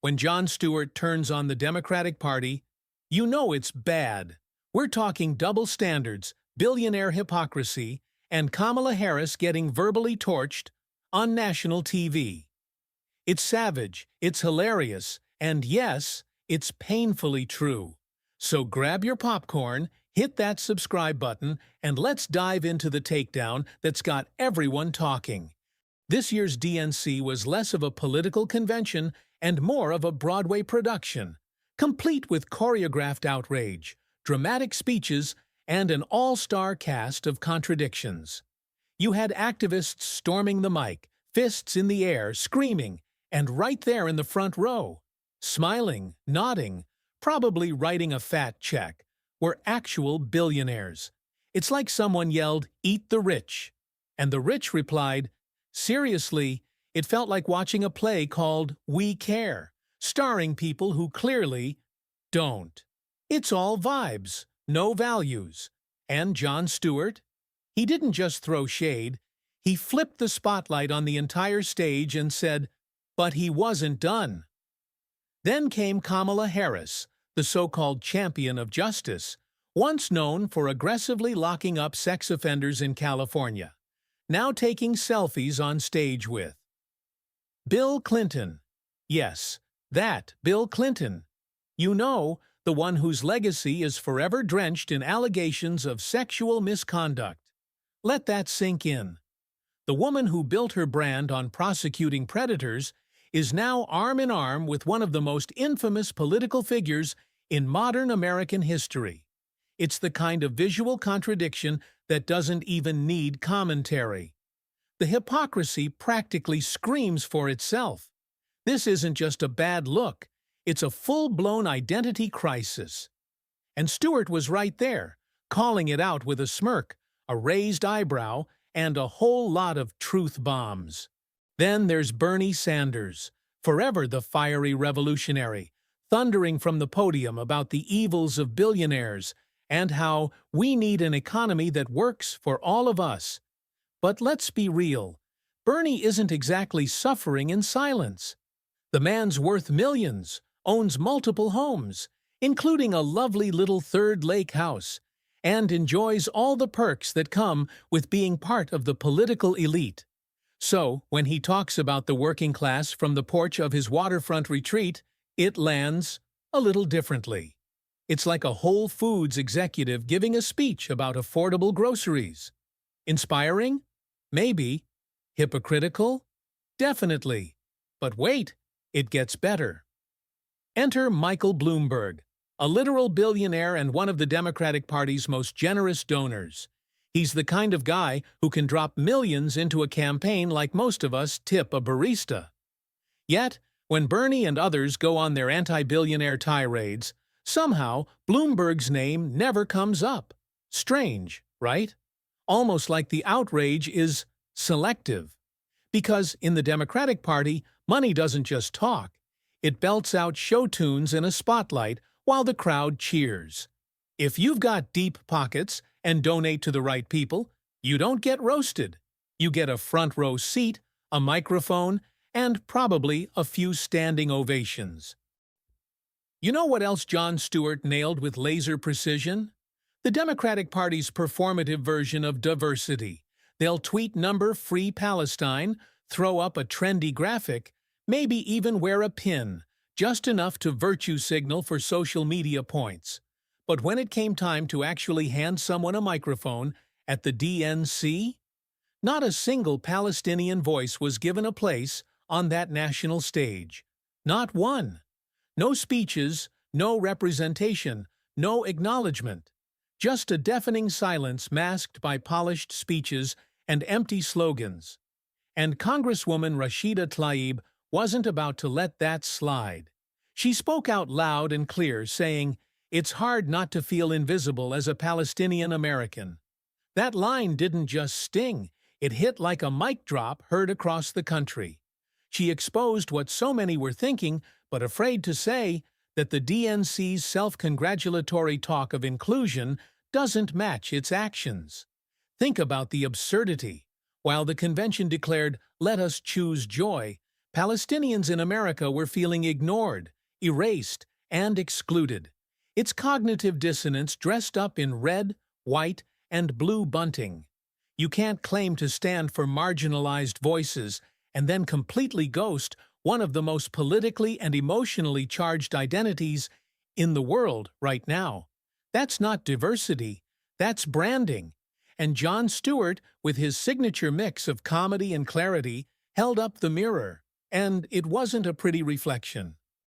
When Jon Stewart turns on the Democratic Party, you know it's bad. We're talking double standards, billionaire hypocrisy, and Kamala Harris getting verbally torched on national TV. It's savage, it's hilarious, and yes, it's painfully true. So grab your popcorn, hit that subscribe button, and let's dive into the takedown that's got everyone talking. This year's DNC was less of a political convention and more of a Broadway production, complete with choreographed outrage, dramatic speeches, and an all-star cast of contradictions. You had activists storming the mic, fists in the air, screaming, and right there in the front row, smiling, nodding, probably writing a fat check, were actual billionaires. It's like someone yelled, "Eat the rich," and the rich replied, "Seriously, it felt like watching a play called We Care, starring people who clearly don't. It's all vibes, no values." And Jon Stewart? He didn't just throw shade. He flipped the spotlight on the entire stage and said, but he wasn't done. Then came Kamala Harris, the so-called champion of justice, once known for aggressively locking up sex offenders in California, now taking selfies on stage with Bill Clinton. Yes, that Bill Clinton. You know, the one whose legacy is forever drenched in allegations of sexual misconduct. Let that sink in. The woman who built her brand on prosecuting predators is now arm in arm with one of the most infamous political figures in modern American history. It's the kind of visual contradiction that doesn't even need commentary. The hypocrisy practically screams for itself. This isn't just a bad look, it's a full-blown identity crisis. And Stewart was right there, calling it out with a smirk, a raised eyebrow, and a whole lot of truth bombs. Then there's Bernie Sanders, forever the fiery revolutionary, thundering from the podium about the evils of billionaires and how we need an economy that works for all of us. But let's be real, Bernie isn't exactly suffering in silence. The man's worth millions, owns multiple homes, including a lovely little third lake house, and enjoys all the perks that come with being part of the political elite. So, when he talks about the working class from the porch of his waterfront retreat, it lands a little differently. It's like a Whole Foods executive giving a speech about affordable groceries. Inspiring? Maybe. Hypocritical? Definitely. But wait, it gets better. Enter Michael Bloomberg, a literal billionaire and one of the Democratic Party's most generous donors. He's the kind of guy who can drop millions into a campaign like most of us tip a barista. Yet, when Bernie and others go on their anti-billionaire tirades, somehow Bloomberg's name never comes up. Strange, right? Almost like the outrage is selective. Because in the Democratic Party, money doesn't just talk. It belts out show tunes in a spotlight while the crowd cheers. If you've got deep pockets and donate to the right people, you don't get roasted. You get a front row seat, a microphone, and probably a few standing ovations. You know what else Jon Stewart nailed with laser precision? The Democratic Party's performative version of diversity. They'll tweet number Free Palestine, throw up a trendy graphic, maybe even wear a pin, just enough to virtue signal for social media points. But when it came time to actually hand someone a microphone at the DNC, not a single Palestinian voice was given a place on that national stage. Not one. No speeches, no representation, no acknowledgement. Just a deafening silence masked by polished speeches and empty slogans. And Congresswoman Rashida Tlaib wasn't about to let that slide. She spoke out loud and clear, saying, "It's hard not to feel invisible as a Palestinian American." That line didn't just sting, it hit like a mic drop heard across the country. She exposed what so many were thinking, but afraid to say, that the DNC's self-congratulatory talk of inclusion doesn't match its actions. Think about the absurdity. While the convention declared, "Let us choose joy," Palestinians in America were feeling ignored, erased, and excluded. It's cognitive dissonance dressed up in red, white, and blue bunting. You can't claim to stand for marginalized voices and then completely ghost one of the most politically and emotionally charged identities in the world right now. That's not diversity, that's branding. And Jon Stewart, with his signature mix of comedy and clarity, held up the mirror. And it wasn't a pretty reflection.